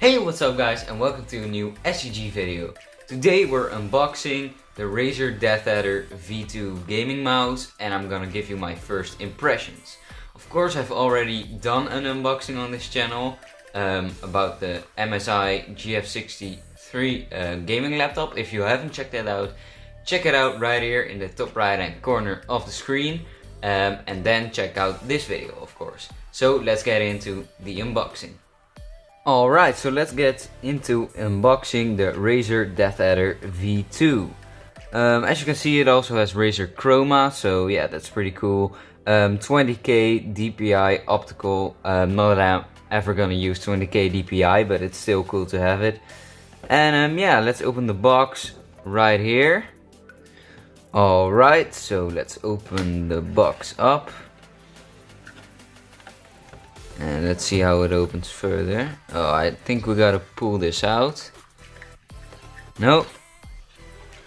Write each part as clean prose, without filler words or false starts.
Hey, what's up guys, and welcome to a new SCG video. Today we're unboxing the Razer Deathadder V2 Gaming mouse, and I'm gonna give you my first impressions. Of course, I've already done an unboxing on this channel about the MSI GF63 gaming laptop. If you haven't checked that out, check it out right here in the top right hand corner of the screen, and then check out this video, of course. So let's get into the unboxing. Alright, so let's get into unboxing the Razer Deathadder V2. As you can see, it also has Razer Chroma, so yeah, that's pretty cool. 20k DPI optical, not that I'm ever gonna use 20k DPI, but it's still cool to have it. And yeah, let's open the box right here. Alright, so let's open the box up. And let's see how it opens further. Oh, I think we gotta pull this out. Nope.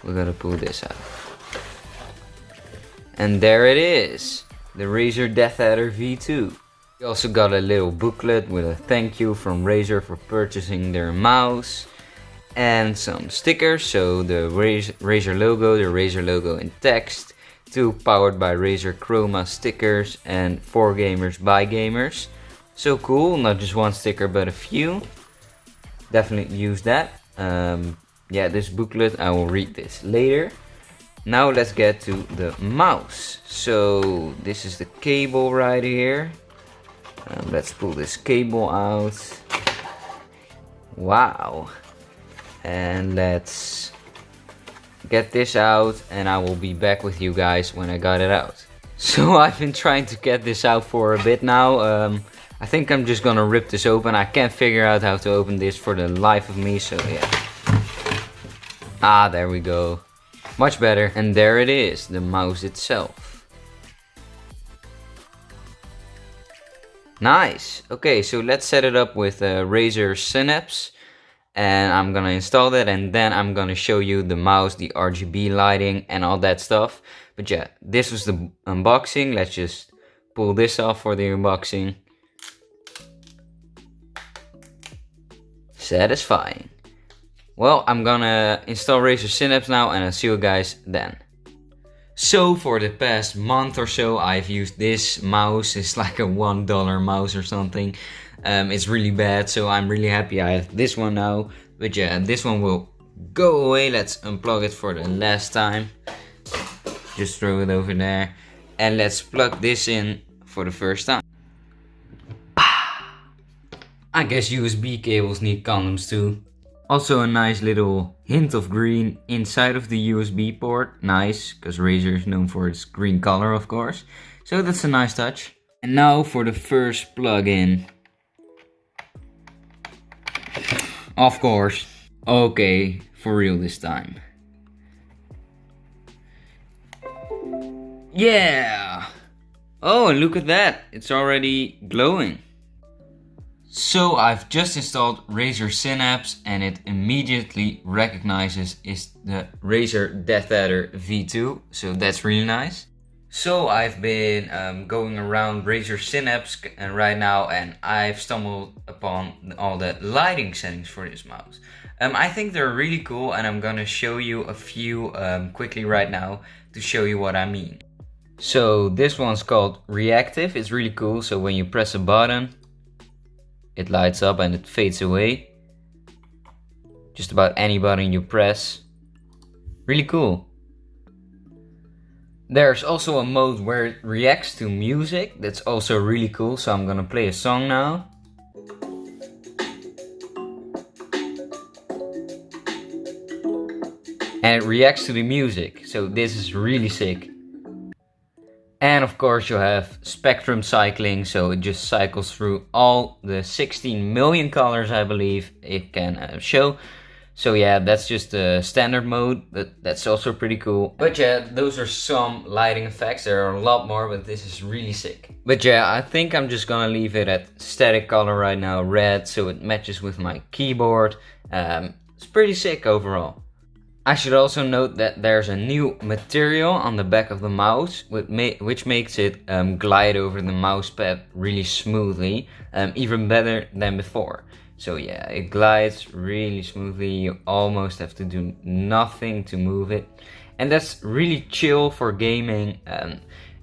We gotta pull this out. And there it is. The Razer Deathadder V2. We also got a little booklet with a thank you from Razer for purchasing their mouse. And some stickers. So the Razer logo in text. 2 powered by Razer Chroma stickers. And 4 gamers by gamers. So cool, not just one sticker but a few. Definitely use that. Yeah, this booklet, I will read this later. Now let's get to the mouse. So this is the cable right here. Let's pull this cable out. Wow. And let's get this out, and I will be back with you guys when I got it out. So I've been trying to get this out for a bit now. I think I'm just gonna rip this open. I can't figure out how to open this for the life of me, so yeah. Ah, there we go. Much better. And there it is, the mouse itself. Nice. Okay, so let's set it up with Razer Synapse. And I'm gonna install that, and then I'm gonna show you the mouse, the RGB lighting, and all that stuff. But yeah, this was the unboxing. Let's just pull this off for the unboxing. Satisfying. Well, I'm gonna install Razer Synapse now, and I'll see you guys then. So for the past month or so, I've used this mouse. It's like a $1 mouse or something. It's really bad, so I'm really happy I have this one now. But yeah, this one will go away. Let's unplug it for the last time. Just throw it over there. And let's plug this in for the first time. I guess USB cables need condoms too. Also a nice little hint of green inside of the USB port. Nice, because Razer is known for its green color, of course. So that's a nice touch. And now for the first plug-in. Of course. Okay, for real this time. Yeah! Oh, and look at that. It's already glowing. So I've just installed Razer Synapse, and it immediately recognizes it's the Razer Deathadder V2, so that's really nice. So I've been going around Razer Synapse right now, and I've stumbled upon all the lighting settings for this mouse. I think they're really cool, and I'm gonna show you a few quickly right now to show you what I mean. So this one's called Reactive. It's really cool, so when you press a button, it lights up and it fades away. Just about any button you press. Really cool. There's also a mode where it reacts to music. That's also really cool. So I'm gonna play a song now. And it reacts to the music. So this is really sick. And of course you have spectrum cycling, so it just cycles through all the 16 million colors I believe it can show. So yeah, that's just the standard mode, but that's also pretty cool. But yeah, those are some lighting effects. There are a lot more, but this is really sick. But yeah, I think I'm just gonna leave it at static color right now, red, so it matches with my keyboard. It's pretty sick overall. I should also note that there's a new material on the back of the mouse, which makes it glide over the mouse pad really smoothly, even better than before. So yeah, it glides really smoothly. You almost have to do nothing to move it. And that's really chill for gaming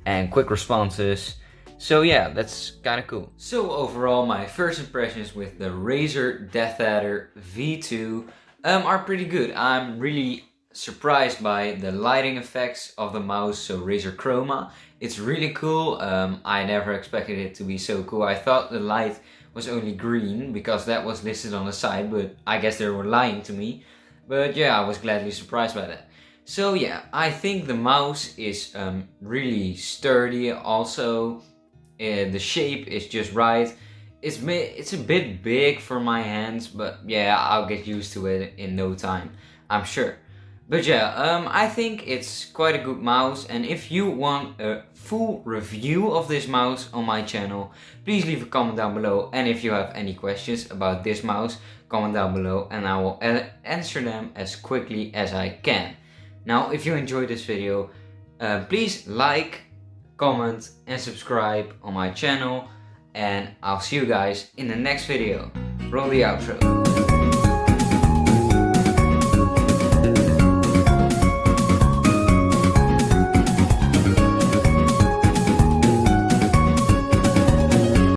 and quick responses. So yeah, that's kind of cool. So overall, my first impressions with the Razer Deathadder V2 are pretty good. I'm really surprised by the lighting effects of the mouse, so Razer Chroma. It's really cool. I never expected it to be so cool. I thought the light was only green because that was listed on the side, but I guess they were lying to me. But yeah, I was gladly surprised by that. So yeah, I think the mouse is really sturdy. Also, the shape is just right. It's a bit big for my hands, but yeah, I'll get used to it in no time, I'm sure. But yeah, I think it's quite a good mouse, and if you want a full review of this mouse on my channel, please leave a comment down below. And if you have any questions about this mouse, comment down below and I will answer them as quickly as I can. Now, if you enjoyed this video, please like, comment and subscribe on my channel, and I'll see you guys in the next video. Roll the outro.